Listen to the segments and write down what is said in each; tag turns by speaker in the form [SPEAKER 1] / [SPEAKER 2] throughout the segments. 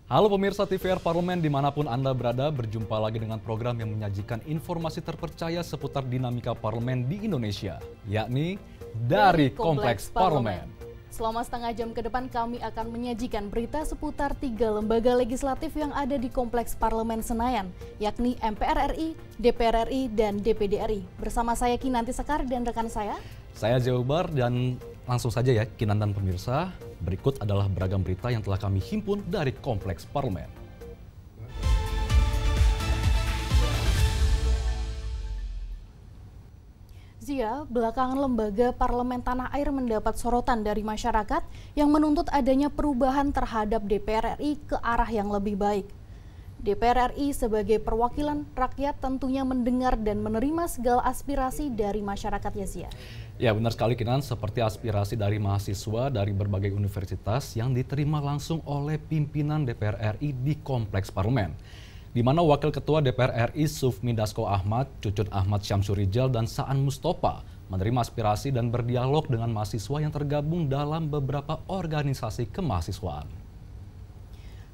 [SPEAKER 1] Halo pemirsa TVR Parlemen dimanapun Anda berada, berjumpa lagi dengan program yang menyajikan informasi terpercaya seputar dinamika parlemen di Indonesia, yakni dari Kompleks Parlemen.
[SPEAKER 2] Selama setengah jam ke depan kami akan menyajikan berita seputar 3 lembaga legislatif yang ada di Kompleks Parlemen Senayan, yakni MPR RI, DPR RI, dan DPD RI. Bersama saya Kinanti Sekar dan rekan saya
[SPEAKER 1] Zeubar, dan langsung saja ya Kinan dan pemirsa, berikut adalah beragam berita yang telah kami himpun dari Kompleks Parlemen.
[SPEAKER 2] Zia, belakangan lembaga parlemen tanah air mendapat sorotan dari masyarakat yang menuntut adanya perubahan terhadap DPR RI ke arah yang lebih baik. DPR RI sebagai perwakilan rakyat tentunya mendengar dan menerima segala aspirasi dari masyarakat, ya Zia.
[SPEAKER 1] Ya benar sekali Kinan, seperti aspirasi dari mahasiswa dari berbagai universitas yang diterima langsung oleh pimpinan DPR RI di Kompleks Parlemen. Di mana Wakil Ketua DPR RI Sufmi Dasko Ahmad, Cucun Ahmad Syamsurijal, dan Saan Mustopa menerima aspirasi dan berdialog dengan mahasiswa yang tergabung dalam beberapa organisasi kemahasiswaan.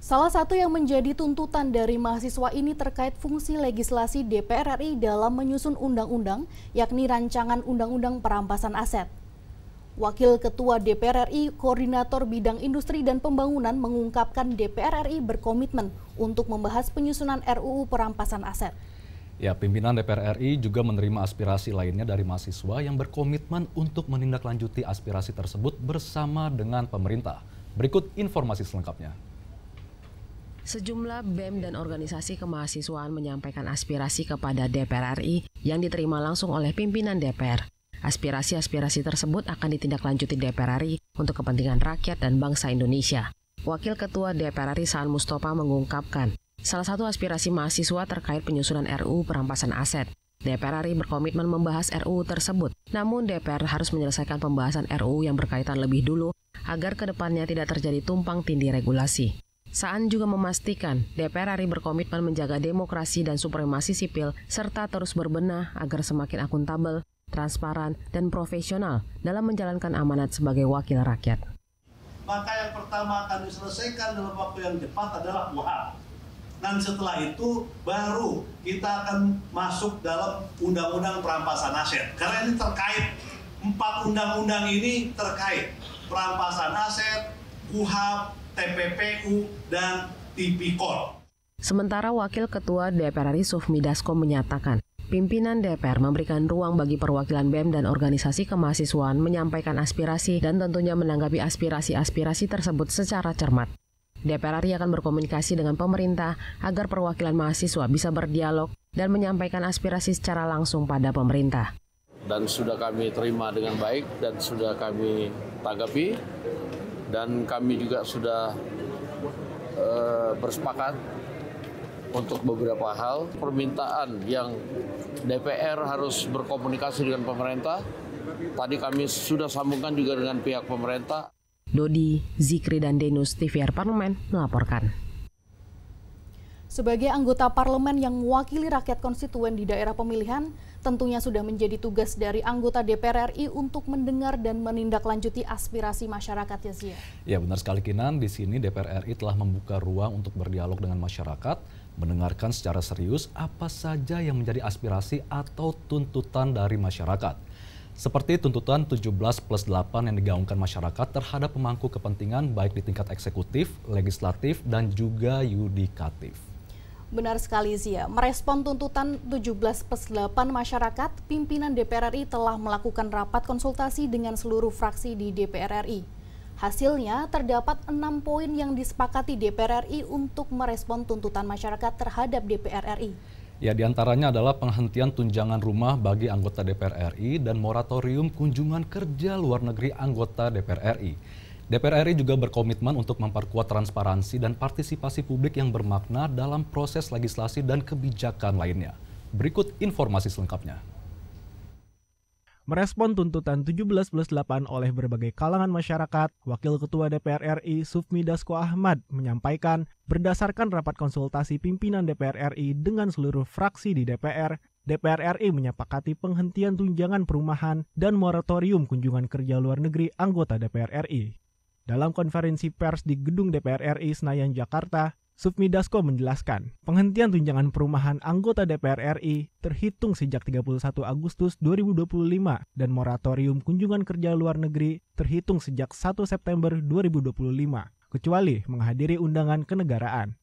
[SPEAKER 2] Salah satu yang menjadi tuntutan dari mahasiswa ini terkait fungsi legislasi DPR RI dalam menyusun undang-undang, yakni rancangan undang-undang perampasan aset. Wakil Ketua DPR RI, Koordinator Bidang Industri dan Pembangunan mengungkapkan DPR RI berkomitmen untuk membahas penyusunan RUU perampasan aset.
[SPEAKER 1] Ya, pimpinan DPR RI juga menerima aspirasi lainnya dari mahasiswa yang berkomitmen untuk menindaklanjuti aspirasi tersebut bersama dengan pemerintah. Berikut informasi selengkapnya.
[SPEAKER 3] Sejumlah BEM dan organisasi kemahasiswaan menyampaikan aspirasi kepada DPR RI yang diterima langsung oleh pimpinan DPR. Aspirasi-aspirasi tersebut akan ditindaklanjuti DPR RI untuk kepentingan rakyat dan bangsa Indonesia. Wakil Ketua DPR RI Saan Mustopa mengungkapkan, salah satu aspirasi mahasiswa terkait penyusunan RUU perampasan aset. DPR RI berkomitmen membahas RUU tersebut, namun DPR harus menyelesaikan pembahasan RUU yang berkaitan lebih dulu agar kedepannya tidak terjadi tumpang tindih regulasi. Saan juga memastikan DPR RI berkomitmen menjaga demokrasi dan supremasi sipil serta terus berbenah agar semakin akuntabel, transparan, dan profesional dalam menjalankan amanat sebagai wakil rakyat.
[SPEAKER 4] Maka yang pertama akan diselesaikan dalam waktu yang cepat adalah KUHP. Dan setelah itu baru kita akan masuk dalam undang-undang perampasan aset. Karena ini terkait, 4 undang-undang ini terkait perampasan aset, KUHP, TPPU, dan Tipikor.
[SPEAKER 3] Sementara Wakil Ketua DPR RI Sufmi Dasko menyatakan, pimpinan DPR memberikan ruang bagi perwakilan BEM dan organisasi kemahasiswaan menyampaikan aspirasi dan tentunya menanggapi aspirasi-aspirasi tersebut secara cermat. DPR RI akan berkomunikasi dengan pemerintah agar perwakilan mahasiswa bisa berdialog dan menyampaikan aspirasi secara langsung pada pemerintah.
[SPEAKER 5] Dan sudah kami terima dengan baik dan sudah kami tanggapi. Dan kami juga sudah bersepakat untuk beberapa hal. Permintaan yang DPR harus berkomunikasi dengan pemerintah. Tadi kami sudah sambungkan juga dengan pihak pemerintah.
[SPEAKER 3] Dodi, Zikri, dan Denus TVR Parlemen melaporkan.
[SPEAKER 2] Sebagai anggota parlemen yang mewakili rakyat konstituen di daerah pemilihan, tentunya sudah menjadi tugas dari anggota DPR RI untuk mendengar dan menindaklanjuti aspirasi masyarakat, ya Zia.
[SPEAKER 1] Ya benar sekali Kinan, di sini DPR RI telah membuka ruang untuk berdialog dengan masyarakat, mendengarkan secara serius apa saja yang menjadi aspirasi atau tuntutan dari masyarakat. Seperti tuntutan 17+8 yang digaungkan masyarakat terhadap pemangku kepentingan baik di tingkat eksekutif, legislatif, dan juga yudikatif.
[SPEAKER 2] Benar sekali Zia, merespon tuntutan 17+8 masyarakat, pimpinan DPR RI telah melakukan rapat konsultasi dengan seluruh fraksi di DPR RI. Hasilnya terdapat 6 poin yang disepakati DPR RI untuk merespon tuntutan masyarakat terhadap DPR RI.
[SPEAKER 1] Ya, diantaranya adalah penghentian tunjangan rumah bagi anggota DPR RI dan moratorium kunjungan kerja luar negeri anggota DPR RI. DPR RI juga berkomitmen untuk memperkuat transparansi dan partisipasi publik yang bermakna dalam proses legislasi dan kebijakan lainnya. Berikut informasi selengkapnya.
[SPEAKER 6] Merespon tuntutan 17+8 oleh berbagai kalangan masyarakat, Wakil Ketua DPR RI Sufmi Dasko Ahmad menyampaikan, berdasarkan rapat konsultasi pimpinan DPR RI dengan seluruh fraksi di DPR, DPR RI menyepakati penghentian tunjangan perumahan dan moratorium kunjungan kerja luar negeri anggota DPR RI. Dalam konferensi pers di Gedung DPR RI Senayan, Jakarta, Sufmi Dasko menjelaskan, penghentian tunjangan perumahan anggota DPR RI terhitung sejak 31 Agustus 2025 dan moratorium kunjungan kerja luar negeri terhitung sejak 1 September 2025, kecuali menghadiri undangan kenegaraan.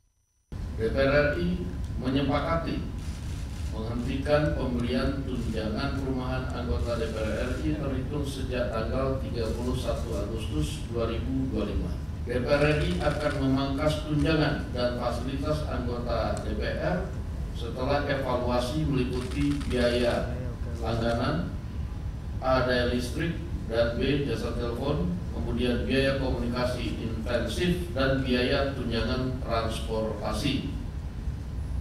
[SPEAKER 5] DPR RI menyepakati menghentikan pemberian tunjangan perumahan anggota DPR RI terhitung sejak tanggal 31 Agustus 2025. DPR RI akan memangkas tunjangan dan fasilitas anggota DPR setelah evaluasi meliputi biaya langganan, A. daya listrik, dan B. jasa telepon, kemudian biaya komunikasi intensif, dan biaya tunjangan transportasi.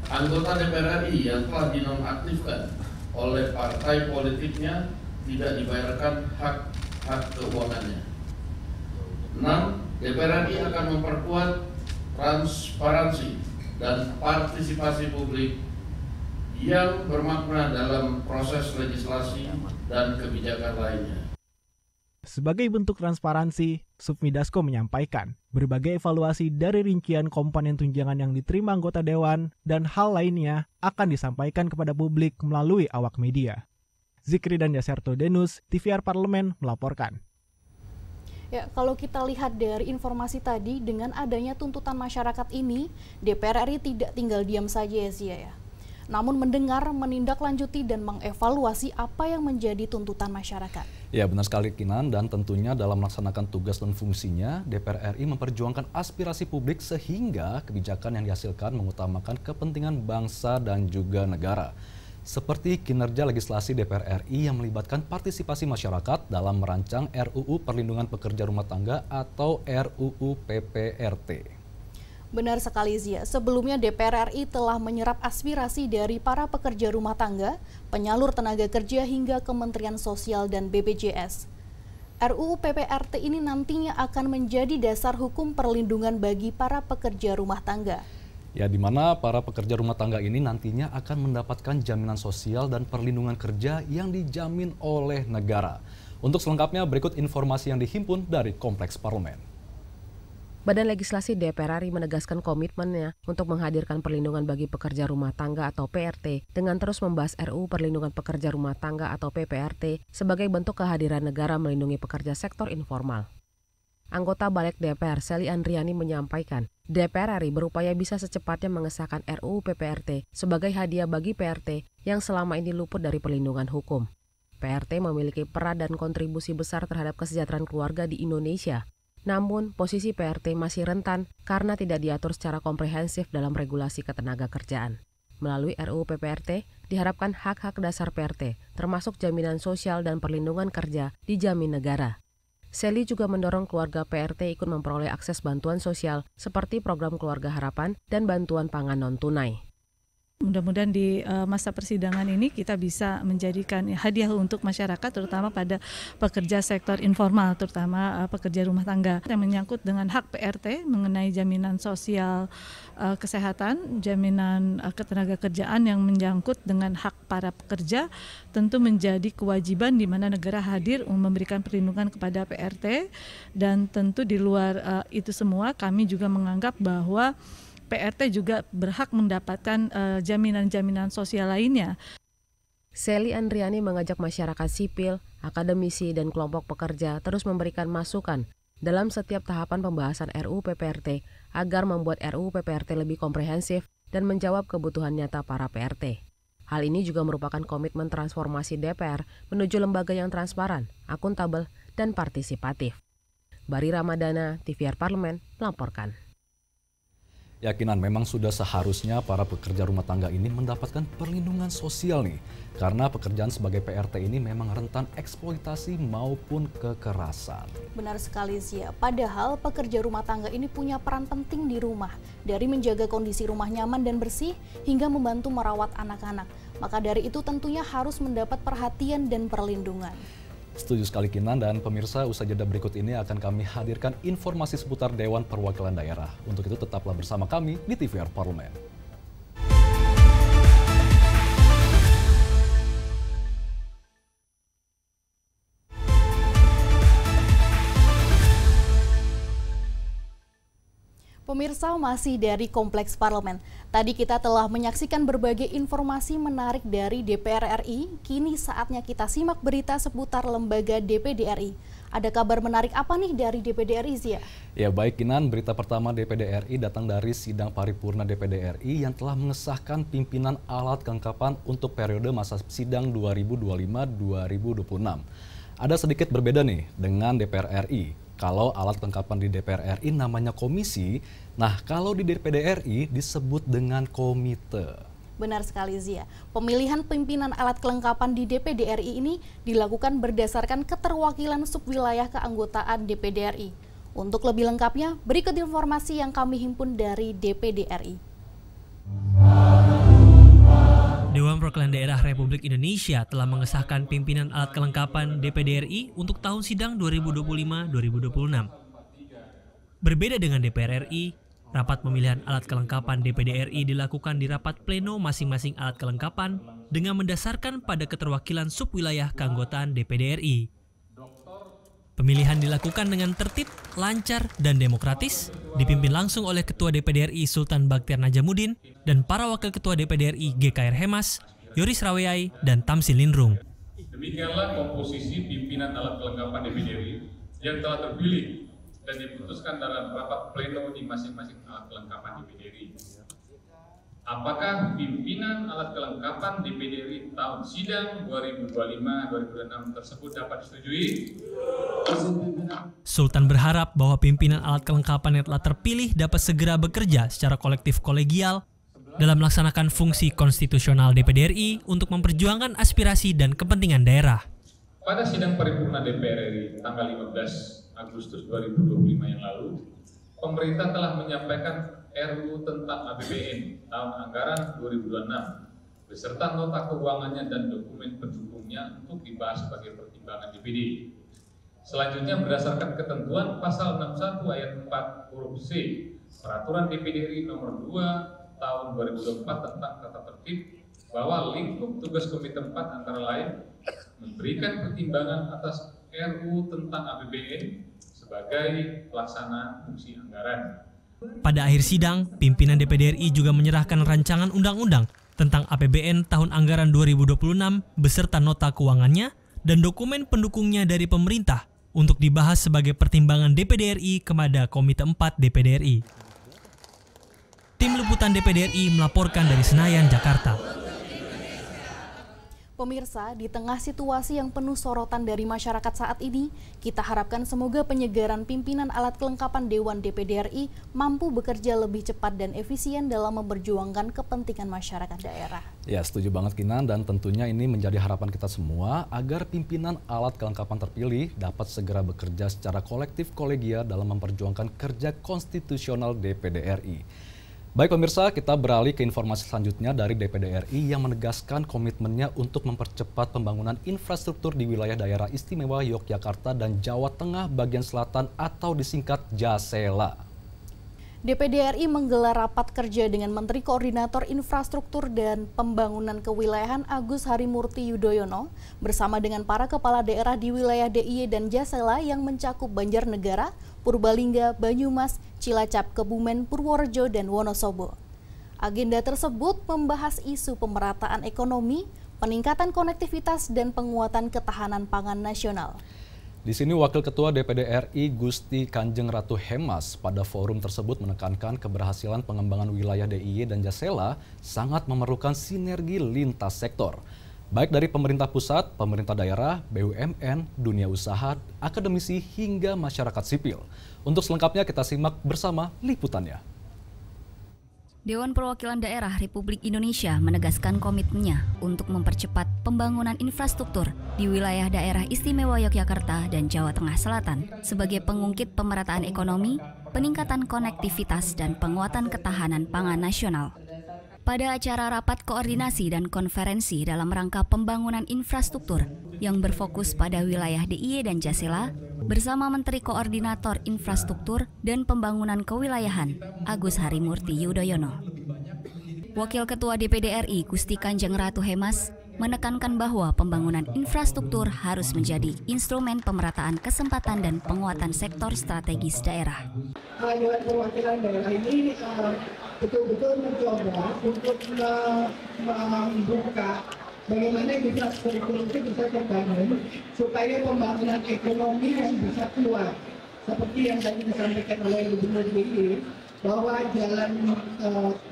[SPEAKER 5] Anggota DPR RI yang telah dinonaktifkan oleh partai politiknya tidak dibayarkan hak keuangannya. 6. DPR RI akan memperkuat transparansi dan partisipasi publik yang bermakna dalam proses legislasi dan kebijakan lainnya.
[SPEAKER 6] Sebagai bentuk transparansi, Sufmi Dasko menyampaikan berbagai evaluasi dari rincian komponen tunjangan yang diterima anggota Dewan dan hal lainnya akan disampaikan kepada publik melalui awak media. Zikri dan Yaserto Denus, TVR Parlemen melaporkan.
[SPEAKER 2] Ya, kalau kita lihat dari informasi tadi, dengan adanya tuntutan masyarakat ini, DPR RI tidak tinggal diam saja ya Zia ya. Namun mendengar, menindaklanjuti dan mengevaluasi apa yang menjadi tuntutan masyarakat.
[SPEAKER 1] Ya, benar sekali Kinan, dan tentunya dalam melaksanakan tugas dan fungsinya, DPR RI memperjuangkan aspirasi publik sehingga kebijakan yang dihasilkan mengutamakan kepentingan bangsa dan juga negara. Seperti kinerja legislasi DPR RI yang melibatkan partisipasi masyarakat dalam merancang RUU Perlindungan Pekerja Rumah Tangga atau RUU PPRT.
[SPEAKER 2] Benar sekali Zia, sebelumnya DPR RI telah menyerap aspirasi dari para pekerja rumah tangga, penyalur tenaga kerja hingga Kementerian Sosial dan BPJS. RUU PPRT ini nantinya akan menjadi dasar hukum perlindungan bagi para pekerja rumah tangga.
[SPEAKER 1] Ya, di mana para pekerja rumah tangga ini nantinya akan mendapatkan jaminan sosial dan perlindungan kerja yang dijamin oleh negara. Untuk selengkapnya berikut informasi yang dihimpun dari Kompleks Parlemen.
[SPEAKER 3] Badan Legislasi DPR RI menegaskan komitmennya untuk menghadirkan perlindungan bagi pekerja rumah tangga atau PRT dengan terus membahas RUU Perlindungan Pekerja Rumah Tangga atau PPRT sebagai bentuk kehadiran negara melindungi pekerja sektor informal. Anggota Balik DPR Sely Andriani menyampaikan, DPR RI berupaya bisa secepatnya mengesahkan RUU PPRT sebagai hadiah bagi PRT yang selama ini luput dari perlindungan hukum. PRT memiliki peran dan kontribusi besar terhadap kesejahteraan keluarga di Indonesia. Namun, posisi PRT masih rentan karena tidak diatur secara komprehensif dalam regulasi ketenagakerjaan. Melalui RUU PPRT, diharapkan hak-hak dasar PRT, termasuk jaminan sosial dan perlindungan kerja, dijamin negara. Sely juga mendorong keluarga PRT ikut memperoleh akses bantuan sosial seperti program Keluarga Harapan dan bantuan pangan non-tunai.
[SPEAKER 7] Mudah-mudahan di masa persidangan ini kita bisa menjadikan hadiah untuk masyarakat, terutama pada pekerja sektor informal, terutama pekerja rumah tangga. Yang menyangkut dengan hak PRT mengenai jaminan sosial kesehatan, jaminan ketenagakerjaan yang menyangkut dengan hak para pekerja, tentu menjadi kewajiban di mana negara hadir memberikan perlindungan kepada PRT. Dan tentu di luar itu semua kami juga menganggap bahwa PRT juga berhak mendapatkan jaminan-jaminan sosial lainnya.
[SPEAKER 3] Sely Andriani mengajak masyarakat sipil, akademisi, dan kelompok pekerja terus memberikan masukan dalam setiap tahapan pembahasan RUU PPRT agar membuat RUU PPRT lebih komprehensif dan menjawab kebutuhan nyata para PRT. Hal ini juga merupakan komitmen transformasi DPR menuju lembaga yang transparan, akuntabel, dan partisipatif. Bari Ramadana, TVR Parlemen, melaporkan.
[SPEAKER 1] Yakinan memang sudah seharusnya para pekerja rumah tangga ini mendapatkan perlindungan sosial nih. Karena pekerjaan sebagai PRT ini memang rentan eksploitasi maupun kekerasan.
[SPEAKER 2] Benar sekali Zia, padahal pekerja rumah tangga ini punya peran penting di rumah. Dari menjaga kondisi rumah nyaman dan bersih hingga membantu merawat anak-anak. Maka dari itu tentunya harus mendapat perhatian dan perlindungan.
[SPEAKER 1] Setuju sekali Kinan, dan pemirsa, usai jeda berikut ini akan kami hadirkan informasi seputar Dewan Perwakilan Daerah. Untuk itu tetaplah bersama kami di TVR Parlemen.
[SPEAKER 2] Pemirsa, masih dari Kompleks Parlemen. Tadi kita telah menyaksikan berbagai informasi menarik dari DPR RI. Kini saatnya kita simak berita seputar lembaga DPD RI. Ada kabar menarik apa nih dari DPD RI, Zia?
[SPEAKER 1] Ya baik, Kinan, berita pertama DPD RI datang dari sidang paripurna DPD RI yang telah mengesahkan pimpinan alat kelengkapan untuk periode masa sidang 2025-2026. Ada sedikit berbeda nih dengan DPR RI. Kalau alat kelengkapan di DPR RI namanya komisi, nah kalau di DPD RI disebut dengan komite.
[SPEAKER 2] Benar sekali, Zia. Pemilihan pimpinan alat kelengkapan di DPD RI ini dilakukan berdasarkan keterwakilan subwilayah keanggotaan DPD RI. Untuk lebih lengkapnya, berikut informasi yang kami himpun dari DPD RI.
[SPEAKER 8] Dewan Perwakilan Daerah Republik Indonesia telah mengesahkan pimpinan alat kelengkapan DPD RI untuk tahun sidang 2025-2026. Berbeda dengan DPR RI, rapat pemilihan alat kelengkapan DPD RI dilakukan di rapat pleno masing-masing alat kelengkapan dengan mendasarkan pada keterwakilan subwilayah keanggotaan DPD RI. Pemilihan dilakukan dengan tertib, lancar, dan demokratis, dipimpin langsung oleh Ketua DPD RI Sultan Baktiar Najamuddin dan para Wakil Ketua DPD RI GKR Hemas, Yoris Raweyai, dan Tamsin Lindrung.
[SPEAKER 9] Demikianlah komposisi pimpinan alat kelengkapan DPD RI yang telah terpilih dan diputuskan dalam rapat pleno di masing-masing alat kelengkapan DPD RI. Apakah pimpinan alat kelengkapan DPD RI tahun sidang 2025-2026 tersebut dapat disetujui?
[SPEAKER 8] Sultan berharap bahwa pimpinan alat kelengkapan yang telah terpilih dapat segera bekerja secara kolektif kolegial dalam melaksanakan fungsi konstitusional DPD RI untuk memperjuangkan aspirasi dan kepentingan daerah.
[SPEAKER 9] Pada sidang paripurna DPR RI tanggal 15 Agustus 2025 yang lalu, pemerintah telah menyampaikan RUU tentang APBN tahun anggaran 2026 beserta nota keuangannya dan dokumen pendukungnya untuk dibahas sebagai pertimbangan DPD. Selanjutnya berdasarkan ketentuan pasal 61 ayat 4 huruf C Peraturan DPD RI nomor 2 tahun 2024 tentang tata tertib bahwa lingkup tugas Komite 4 antara lain memberikan pertimbangan atas RUU tentang APBN sebagai pelaksana fungsi anggaran.
[SPEAKER 8] Pada akhir sidang, pimpinan DPD RI juga menyerahkan rancangan undang-undang tentang APBN tahun anggaran 2026 beserta nota keuangannya dan dokumen pendukungnya dari pemerintah untuk dibahas sebagai pertimbangan DPD RI kepada Komite 4 DPD RI. Tim Liputan DPD RI melaporkan dari Senayan, Jakarta.
[SPEAKER 2] Pemirsa, di tengah situasi yang penuh sorotan dari masyarakat saat ini, kita harapkan semoga penyegaran pimpinan alat kelengkapan Dewan DPD RI mampu bekerja lebih cepat dan efisien dalam memperjuangkan kepentingan masyarakat daerah.
[SPEAKER 1] Ya, setuju banget Kinan, dan tentunya ini menjadi harapan kita semua agar pimpinan alat kelengkapan terpilih dapat segera bekerja secara kolektif kolegial dalam memperjuangkan kerja konstitusional DPD RI. Baik pemirsa, kita beralih ke informasi selanjutnya dari DPD RI yang menegaskan komitmennya untuk mempercepat pembangunan infrastruktur di wilayah daerah istimewa Yogyakarta dan Jawa Tengah bagian selatan atau disingkat JASELA.
[SPEAKER 2] DPD RI menggelar rapat kerja dengan Menteri Koordinator Infrastruktur dan Pembangunan Kewilayahan Agus Harimurti Yudhoyono bersama dengan para kepala daerah di wilayah DIY dan JASELA yang mencakup Banjarnegara, Purbalingga, Banyumas, Cilacap, Kebumen, Purworejo, dan Wonosobo. Agenda tersebut membahas isu pemerataan ekonomi, peningkatan konektivitas, dan penguatan ketahanan pangan nasional.
[SPEAKER 1] Di sini Wakil Ketua DPD RI Gusti Kanjeng Ratu Hemas pada forum tersebut menekankan keberhasilan pengembangan wilayah DIY dan JASELA sangat memerlukan sinergi lintas sektor. Baik dari pemerintah pusat, pemerintah daerah, BUMN, dunia usaha, akademisi, hingga masyarakat sipil. Untuk selengkapnya kita simak bersama liputannya.
[SPEAKER 10] Dewan Perwakilan Daerah Republik Indonesia menegaskan komitmennya untuk mempercepat pembangunan infrastruktur di wilayah daerah istimewa Yogyakarta dan Jawa Tengah Selatan sebagai pengungkit pemerataan ekonomi, peningkatan konektivitas, dan penguatan ketahanan pangan nasional. Pada acara rapat koordinasi dan konferensi dalam rangka pembangunan infrastruktur yang berfokus pada wilayah DIY dan JASELA bersama Menteri Koordinator Infrastruktur dan Pembangunan Kewilayahan Agus Harimurti Yudhoyono. Wakil Ketua DPD RI Gusti Kanjeng Ratu Hemas menekankan bahwa pembangunan infrastruktur harus menjadi instrumen pemerataan kesempatan dan penguatan sektor strategis daerah.
[SPEAKER 11] Dewan Perwakilan Daerah ini betul-betul mencoba untuk membuka bagaimana infrastruktur itu bisa terbangun supaya pembangunan ekonomi yang bisa keluar. Seperti yang tadi disampaikan oleh Gubernur DIY, bahwa jalan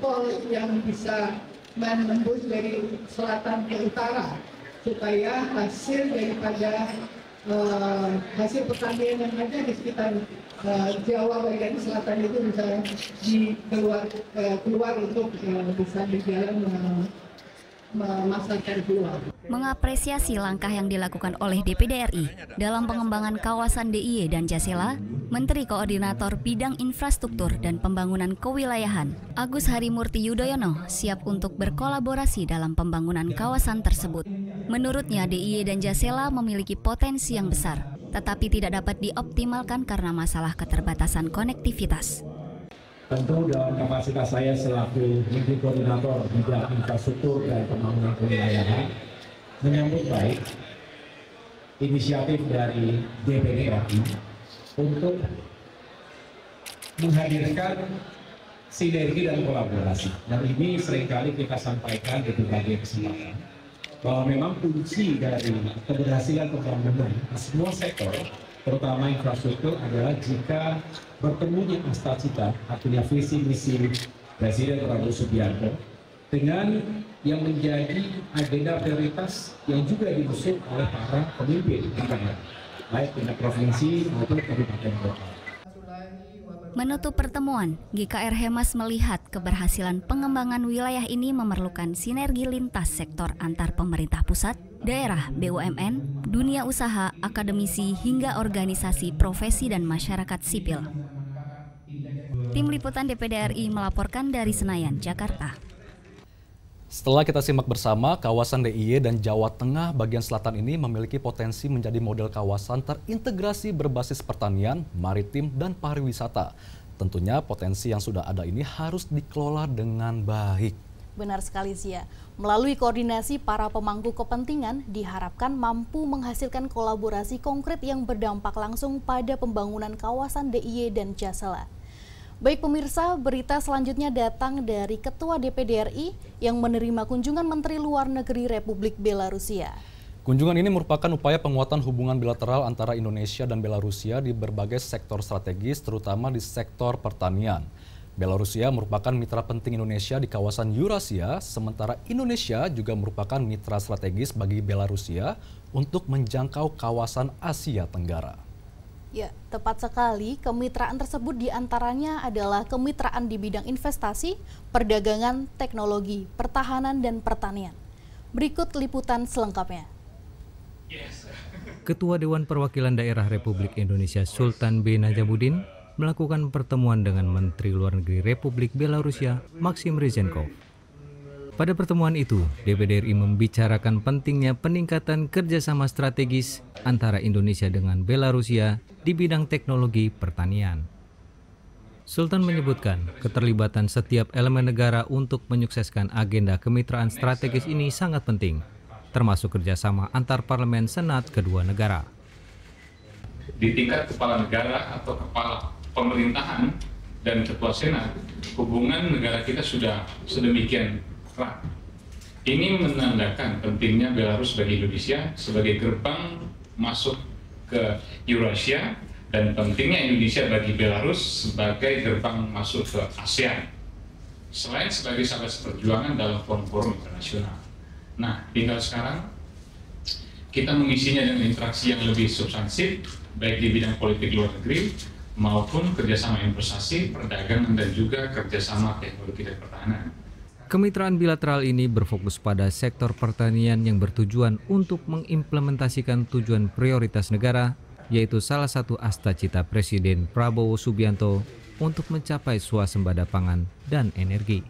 [SPEAKER 11] tol yang bisa menembus dari selatan ke utara, supaya hasil daripada hasil pertanian yang ada di sekitar Jawa bagian selatan itu bisa keluar untuk bisa berjalan memasarkan keluar.
[SPEAKER 10] Mengapresiasi langkah yang dilakukan oleh DPD RI dalam pengembangan kawasan DIY dan Jasela, Menteri Koordinator Bidang Infrastruktur dan Pembangunan Kewilayahan, Agus Harimurti Yudhoyono, siap untuk berkolaborasi dalam pembangunan kawasan tersebut. Menurutnya, DIY dan Jasela memiliki potensi yang besar, tetapi tidak dapat dioptimalkan karena masalah keterbatasan konektivitas.
[SPEAKER 12] Tentu dalam kapasitas saya selaku Menteri Koordinator Bidang Infrastruktur dan Pembangunan Kewilayahan menyambut baik inisiatif dari DPD RI untuk menghadirkan sinergi dan kolaborasi. Dan ini seringkali kita sampaikan di berbagai kesempatan bahwa memang kunci dari keberhasilan pembangunan semua sektor, terutama infrastruktur, adalah jika bertemunya cita-cita, artinya visi misi Presiden Prabowo Subianto dengan yang menjadi agenda prioritas yang juga diusung oleh para pemimpin daerah, baik tingkat provinsi maupun kabupaten kota.
[SPEAKER 10] Menutup pertemuan, GKR Hemas melihat keberhasilan pengembangan wilayah ini memerlukan sinergi lintas sektor antar pemerintah pusat, daerah, BUMN, dunia usaha, akademisi, hingga organisasi profesi dan masyarakat sipil. Tim Liputan DPD RI melaporkan dari Senayan, Jakarta.
[SPEAKER 1] Setelah kita simak bersama, kawasan DIY dan Jawa Tengah bagian selatan ini memiliki potensi menjadi model kawasan terintegrasi berbasis pertanian, maritim, dan pariwisata. Tentunya potensi yang sudah ada ini harus dikelola dengan baik.
[SPEAKER 2] Benar sekali, Zia. Melalui koordinasi para pemangku kepentingan, diharapkan mampu menghasilkan kolaborasi konkret yang berdampak langsung pada pembangunan kawasan DIY dan Jasela. Baik pemirsa, berita selanjutnya datang dari Ketua DPD RI yang menerima kunjungan Menteri Luar Negeri Republik Belarusia.
[SPEAKER 1] Kunjungan ini merupakan upaya penguatan hubungan bilateral antara Indonesia dan Belarusia di berbagai sektor strategis, terutama di sektor pertanian. Belarusia merupakan mitra penting Indonesia di kawasan Eurasia, sementara Indonesia juga merupakan mitra strategis bagi Belarusia untuk menjangkau kawasan Asia Tenggara.
[SPEAKER 2] Ya, tepat sekali. Kemitraan tersebut diantaranya adalah kemitraan di bidang investasi, perdagangan, teknologi, pertahanan, dan pertanian. Berikut liputan selengkapnya.
[SPEAKER 13] Ketua Dewan Perwakilan Daerah Republik Indonesia Sultan B. Najamuddin melakukan pertemuan dengan Menteri Luar Negeri Republik Belarusia Maksim Ryzhenkov. Pada pertemuan itu, DPD RI membicarakan pentingnya peningkatan kerjasama strategis antara Indonesia dengan Belarusia di bidang teknologi pertanian. Sultan menyebutkan keterlibatan setiap elemen negara untuk menyukseskan agenda kemitraan strategis ini sangat penting, termasuk kerjasama antar parlemen senat kedua negara.
[SPEAKER 9] Di tingkat kepala negara atau kepala pemerintahan dan ketua senat, hubungan negara kita sudah sedemikian erat. Ini menandakan pentingnya Belarus bagi Indonesia sebagai gerbang masuk ke Eurasia dan pentingnya Indonesia bagi Belarus sebagai gerbang masuk ke ASEAN. Selain sebagai sahabat seperjuangan dalam forum-forum internasional. Nah, tinggal sekarang kita mengisinya dengan interaksi yang lebih substansif, baik di bidang politik luar negeri maupun kerjasama investasi, perdagangan, dan juga kerjasama teknologi dan pertahanan.
[SPEAKER 13] Kemitraan bilateral ini berfokus pada sektor pertanian yang bertujuan untuk mengimplementasikan tujuan prioritas negara, yaitu salah satu asta-cita Presiden Prabowo Subianto untuk mencapai swasembada pangan dan energi.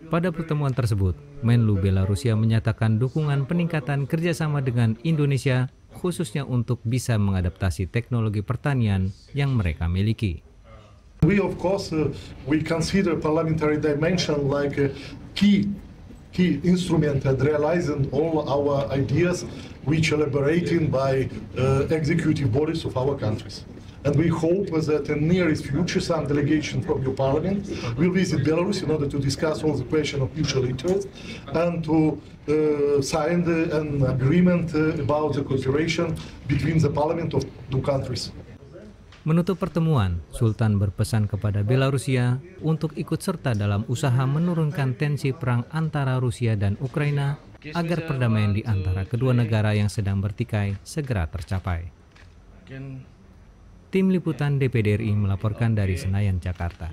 [SPEAKER 13] Pada pertemuan tersebut, Menlu Belarusia menyatakan dukungan peningkatan kerjasama dengan Indonesia, khususnya untuk bisa mengadaptasi teknologi pertanian yang mereka miliki.
[SPEAKER 14] We of course we consider parliamentary dimension like a key key instrument and realizing all our ideas which elaborated by executive bodies of our countries. And we hope that in nearest future some delegation from your parliament will visit Belarus in order to discuss all the question of mutual interest and to sign an agreement about the cooperation between the parliament of two countries.
[SPEAKER 13] Menutup pertemuan, Sultan berpesan kepada Belarusia untuk ikut serta dalam usaha menurunkan tensi perang antara Rusia dan Ukraina agar perdamaian di antara kedua negara yang sedang bertikai segera tercapai. Tim Liputan DPD RI melaporkan dari Senayan, Jakarta.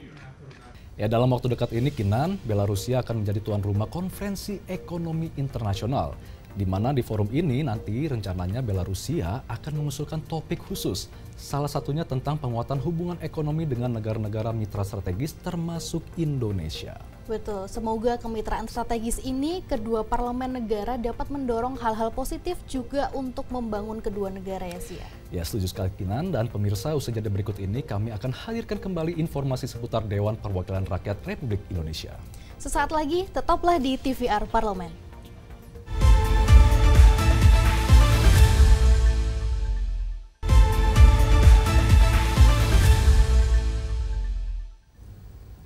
[SPEAKER 1] Ya, dalam waktu dekat ini, Kinan, Belarusia akan menjadi tuan rumah Konferensi Ekonomi Internasional, di mana di forum ini nanti rencananya Belarusia akan mengusulkan topik khusus, salah satunya tentang penguatan hubungan ekonomi dengan negara-negara mitra strategis termasuk Indonesia.
[SPEAKER 2] Betul, semoga kemitraan strategis ini kedua parlemen negara dapat mendorong hal-hal positif juga untuk membangun kedua negara ya Sia.
[SPEAKER 1] Ya, setuju sekali Kinan, dan pemirsa, usai jeda berikut ini kami akan hadirkan kembali informasi seputar Dewan Perwakilan Rakyat Republik Indonesia.
[SPEAKER 2] Sesaat lagi, tetaplah di TVR Parlemen.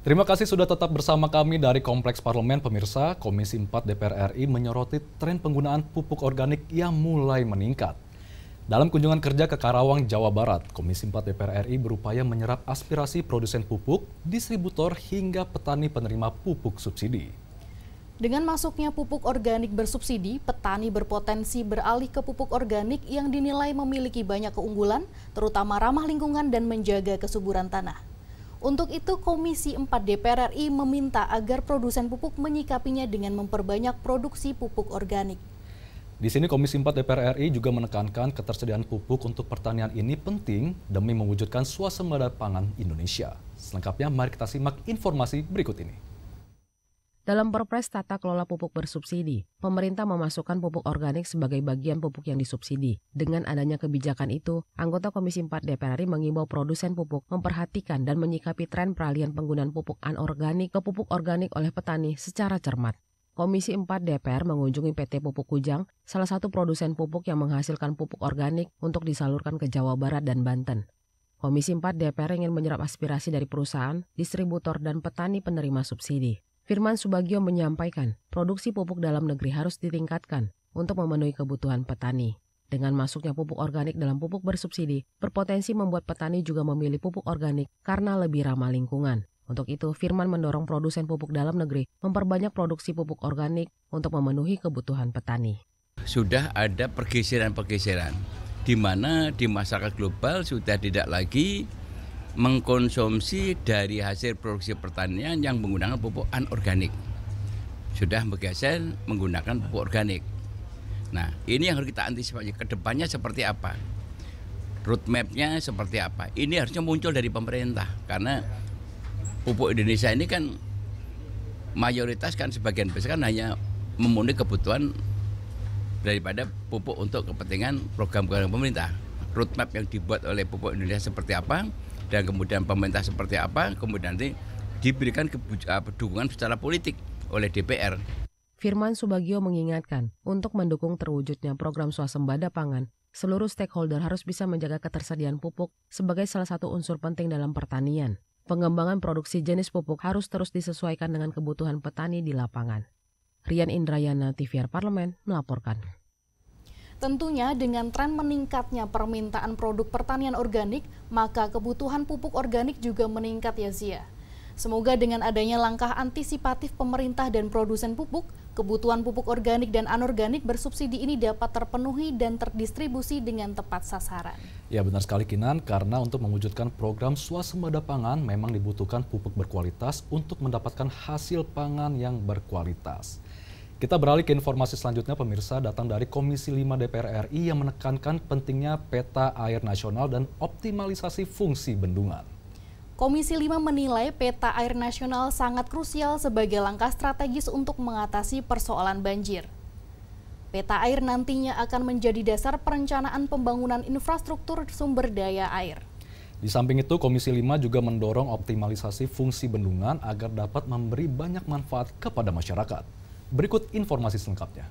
[SPEAKER 1] Terima kasih sudah tetap bersama kami dari Kompleks Parlemen, pemirsa. Komisi 4 DPR RI menyoroti tren penggunaan pupuk organik yang mulai meningkat. Dalam kunjungan kerja ke Karawang, Jawa Barat, Komisi 4 DPR RI berupaya menyerap aspirasi produsen pupuk, distributor hingga petani penerima pupuk subsidi.
[SPEAKER 2] Dengan masuknya pupuk organik bersubsidi, petani berpotensi beralih ke pupuk organik yang dinilai memiliki banyak keunggulan, terutama ramah lingkungan dan menjaga kesuburan tanah. Untuk itu, Komisi 4 DPR RI meminta agar produsen pupuk menyikapinya dengan memperbanyak produksi pupuk organik.
[SPEAKER 1] Di sini Komisi 4 DPR RI juga menekankan ketersediaan pupuk untuk pertanian ini penting demi mewujudkan swasembada pangan Indonesia. Selengkapnya mari kita simak informasi berikut ini.
[SPEAKER 3] Dalam Perpres Tata Kelola Pupuk Bersubsidi, pemerintah memasukkan pupuk organik sebagai bagian pupuk yang disubsidi. Dengan adanya kebijakan itu, anggota Komisi 4 DPR RI mengimbau produsen pupuk memperhatikan dan menyikapi tren peralihan penggunaan pupuk anorganik ke pupuk organik oleh petani secara cermat. Komisi 4 DPR mengunjungi PT Pupuk Kujang, salah satu produsen pupuk yang menghasilkan pupuk organik untuk disalurkan ke Jawa Barat dan Banten. Komisi 4 DPR ingin menyerap aspirasi dari perusahaan, distributor, dan petani penerima subsidi. Firman Subagio menyampaikan, produksi pupuk dalam negeri harus ditingkatkan untuk memenuhi kebutuhan petani. Dengan masuknya pupuk organik dalam pupuk bersubsidi, berpotensi membuat petani juga memilih pupuk organik karena lebih ramah lingkungan. Untuk itu, Firman mendorong produsen pupuk dalam negeri memperbanyak produksi pupuk organik untuk memenuhi kebutuhan petani.
[SPEAKER 15] Sudah ada pergeseran-pergeseran, di mana di masyarakat global sudah tidak lagi mengkonsumsi dari hasil produksi pertanian yang menggunakan pupuk anorganik. Sudah bergeser menggunakan pupuk organik. Nah, ini yang harus kita antisipasi ke depannya seperti apa. Roadmap-nya seperti apa. Ini harusnya muncul dari pemerintah. Karena pupuk Indonesia ini kan mayoritas kan sebagian besar kan hanya memenuhi kebutuhan daripada pupuk untuk kepentingan program-program pemerintah. Roadmap yang dibuat oleh pupuk Indonesia seperti apa, dan kemudian pemerintah seperti apa, kemudian nanti diberikan dukungan secara politik oleh DPR.
[SPEAKER 3] Firman Subagio mengingatkan, untuk mendukung terwujudnya program swasembada pangan, seluruh stakeholder harus bisa menjaga ketersediaan pupuk sebagai salah satu unsur penting dalam pertanian. Pengembangan produksi jenis pupuk harus terus disesuaikan dengan kebutuhan petani di lapangan. Rian Indrayana, TVR Parlemen, melaporkan.
[SPEAKER 2] Tentunya dengan tren meningkatnya permintaan produk pertanian organik, maka kebutuhan pupuk organik juga meningkat ya Zia. Semoga dengan adanya langkah antisipatif pemerintah dan produsen pupuk, kebutuhan pupuk organik dan anorganik bersubsidi ini dapat terpenuhi dan terdistribusi dengan tepat sasaran.
[SPEAKER 1] Ya benar sekali Kinan, karena untuk mewujudkan program swasembada pangan memang dibutuhkan pupuk berkualitas untuk mendapatkan hasil pangan yang berkualitas. Kita beralih ke informasi selanjutnya, pemirsa, datang dari Komisi 5 DPR RI yang menekankan pentingnya peta air nasional dan optimalisasi fungsi bendungan.
[SPEAKER 2] Komisi 5 menilai peta air nasional sangat krusial sebagai langkah strategis untuk mengatasi persoalan banjir. Peta air nantinya akan menjadi dasar perencanaan pembangunan infrastruktur sumber daya air.
[SPEAKER 1] Di samping itu, Komisi 5 juga mendorong optimalisasi fungsi bendungan agar dapat memberi banyak manfaat kepada masyarakat. Berikut informasi selengkapnya.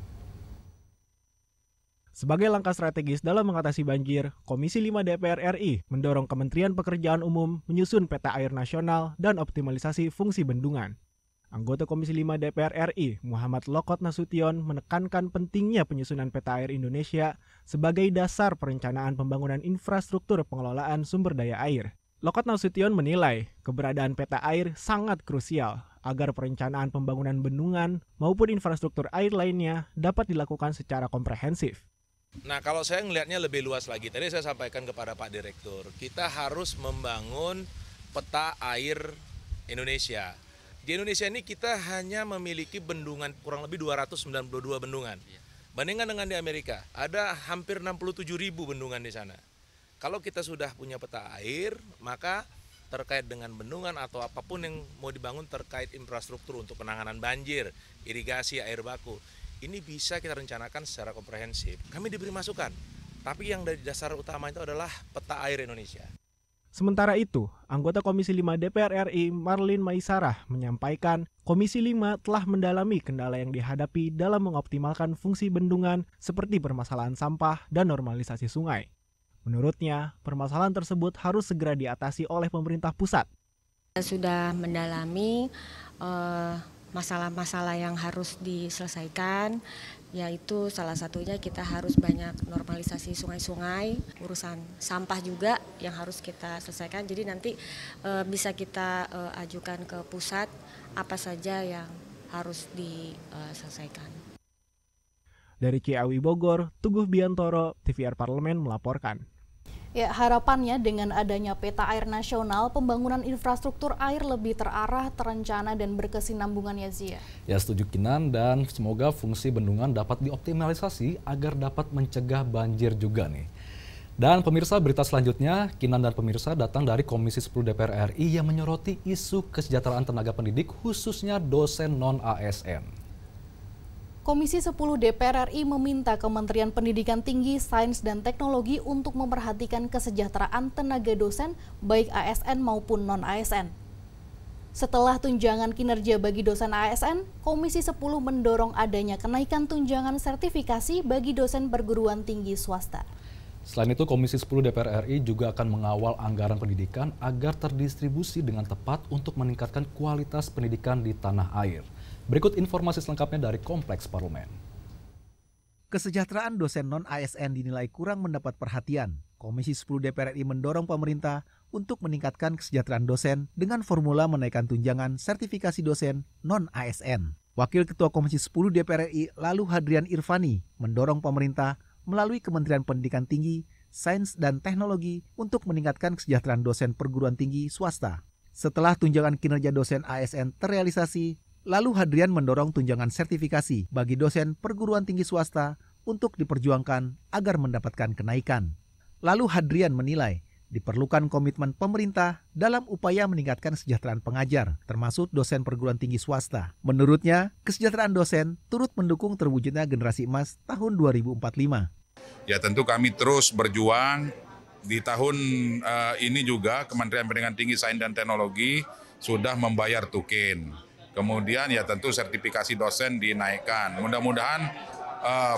[SPEAKER 6] Sebagai langkah strategis dalam mengatasi banjir, Komisi 5 DPR RI mendorong Kementerian Pekerjaan Umum menyusun peta air nasional dan optimalisasi fungsi bendungan. Anggota Komisi 5 DPR RI, Muhammad Lokot Nasution, menekankan pentingnya penyusunan peta air Indonesia sebagai dasar perencanaan pembangunan infrastruktur pengelolaan sumber daya air. Lokot Nasution menilai keberadaan peta air sangat krusial agar perencanaan pembangunan bendungan maupun infrastruktur air lainnya dapat dilakukan secara komprehensif.
[SPEAKER 16] Nah, kalau saya melihatnya lebih luas lagi, tadi saya sampaikan kepada Pak Direktur, kita harus membangun peta air Indonesia. Di Indonesia ini kita hanya memiliki bendungan kurang lebih 292 bendungan. Bandingkan dengan di Amerika, ada hampir 67.000 bendungan di sana. Kalau kita sudah punya peta air, maka terkait dengan bendungan atau apapun yang mau dibangun terkait infrastruktur untuk penanganan banjir, irigasi, air baku, ini bisa kita rencanakan secara komprehensif. Kami diberi masukan, tapi yang dari dasar utama itu adalah peta air Indonesia.
[SPEAKER 6] Sementara itu, anggota Komisi 5 DPR RI Marlin Maisarah menyampaikan Komisi 5 telah mendalami kendala yang dihadapi dalam mengoptimalkan fungsi bendungan seperti permasalahan sampah dan normalisasi sungai. Menurutnya, permasalahan tersebut harus segera diatasi oleh pemerintah pusat.
[SPEAKER 17] Sudah mendalami masalah-masalah yang harus diselesaikan, yaitu salah satunya kita harus banyak normalisasi sungai-sungai, urusan sampah juga yang harus kita selesaikan. Jadi nanti bisa kita ajukan ke pusat apa saja yang harus diselesaikan.
[SPEAKER 6] Dari Ciawi Bogor, Tuguh Biantoro, TVR Parlemen melaporkan.
[SPEAKER 2] Ya, harapannya dengan adanya peta air nasional, pembangunan infrastruktur air lebih terarah, terencana, dan berkesinambungan ya Zia.
[SPEAKER 1] Ya, setuju Kinan, dan semoga fungsi bendungan dapat dioptimalisasi agar dapat mencegah banjir juga nih. Dan pemirsa, berita selanjutnya, Kinan dan pemirsa datang dari Komisi 10 DPR RI yang menyoroti isu kesejahteraan tenaga pendidik khususnya dosen non-ASN.
[SPEAKER 2] Komisi 10 DPR RI meminta Kementerian Pendidikan Tinggi, Sains dan Teknologi untuk memperhatikan kesejahteraan tenaga dosen baik ASN maupun non-ASN. Setelah tunjangan kinerja bagi dosen ASN, Komisi 10 mendorong adanya kenaikan tunjangan sertifikasi bagi dosen perguruan tinggi swasta.
[SPEAKER 1] Selain itu, Komisi 10 DPR RI juga akan mengawal anggaran pendidikan agar terdistribusi dengan tepat untuk meningkatkan kualitas pendidikan di tanah air. Berikut informasi selengkapnya dari Kompleks Parlemen.
[SPEAKER 18] Kesejahteraan dosen non-ASN dinilai kurang mendapat perhatian. Komisi 10 DPR RI mendorong pemerintah untuk meningkatkan kesejahteraan dosen dengan formula menaikkan tunjangan sertifikasi dosen non-ASN. Wakil Ketua Komisi 10 DPR RI Lalu Hadrian Irvani mendorong pemerintah melalui Kementerian Pendidikan Tinggi, Sains dan Teknologi untuk meningkatkan kesejahteraan dosen perguruan tinggi swasta. Setelah tunjangan kinerja dosen ASN terrealisasi, Lalu Hadrian mendorong tunjangan sertifikasi bagi dosen perguruan tinggi swasta untuk diperjuangkan agar mendapatkan kenaikan. Lalu Hadrian menilai diperlukan komitmen pemerintah dalam upaya meningkatkan kesejahteraan pengajar, termasuk dosen perguruan tinggi swasta. Menurutnya, kesejahteraan dosen turut mendukung terwujudnya generasi emas tahun 2045.
[SPEAKER 19] Ya, tentu kami terus berjuang. Di tahun ini juga Kementerian Pendidikan Tinggi, Sains dan Teknologi sudah membayar tukin. Kemudian ya tentu sertifikasi dosen dinaikkan. Mudah-mudahan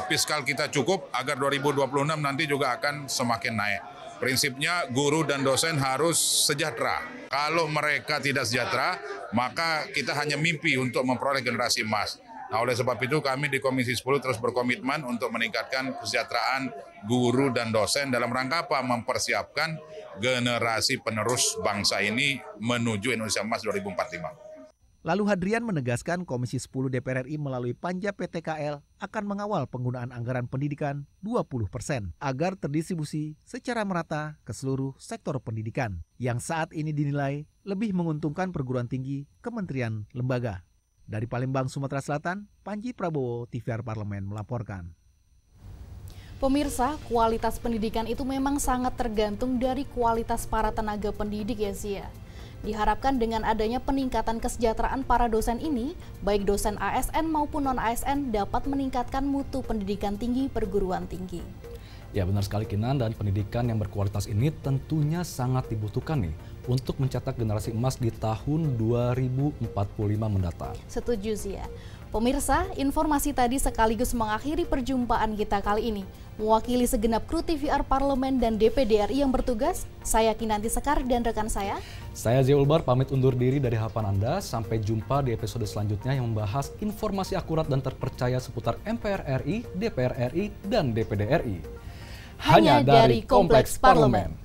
[SPEAKER 19] fiskal kita cukup agar 2026 nanti juga akan semakin naik. Prinsipnya guru dan dosen harus sejahtera. Kalau mereka tidak sejahtera, maka kita hanya mimpi untuk memperoleh generasi emas. Nah, oleh sebab itu kami di Komisi 10 terus berkomitmen untuk meningkatkan kesejahteraan guru dan dosen dalam rangka apa? Mempersiapkan generasi penerus bangsa ini menuju Indonesia Emas 2045.
[SPEAKER 18] Lalu Hadrian menegaskan Komisi 10 DPR RI melalui Panja PTKL akan mengawal penggunaan anggaran pendidikan 20% agar terdistribusi secara merata ke seluruh sektor pendidikan yang saat ini dinilai lebih menguntungkan perguruan tinggi, kementerian, lembaga. Dari Palembang, Sumatera Selatan, Panji Prabowo, TVR Parlemen melaporkan.
[SPEAKER 2] Pemirsa, kualitas pendidikan itu memang sangat tergantung dari kualitas para tenaga pendidik ya Zia. Diharapkan dengan adanya peningkatan kesejahteraan para dosen ini, baik dosen ASN maupun non-ASN dapat meningkatkan mutu pendidikan tinggi perguruan tinggi.
[SPEAKER 1] Ya, benar sekali Kinan, dan pendidikan yang berkualitas ini tentunya sangat dibutuhkan nih untuk mencetak generasi emas di tahun 2045 mendatang.
[SPEAKER 2] Setuju sih ya. Pemirsa, informasi tadi sekaligus mengakhiri perjumpaan kita kali ini. Mewakili segenap kru TVR Parlemen dan DPD RI yang bertugas, saya Kinanti Sekar dan rekan saya
[SPEAKER 1] Zeulbar pamit undur diri dari hadapan Anda. Sampai jumpa di episode selanjutnya yang membahas informasi akurat dan terpercaya seputar MPR RI, DPR RI, dan DPD RI. Hanya dari Kompleks Parlemen.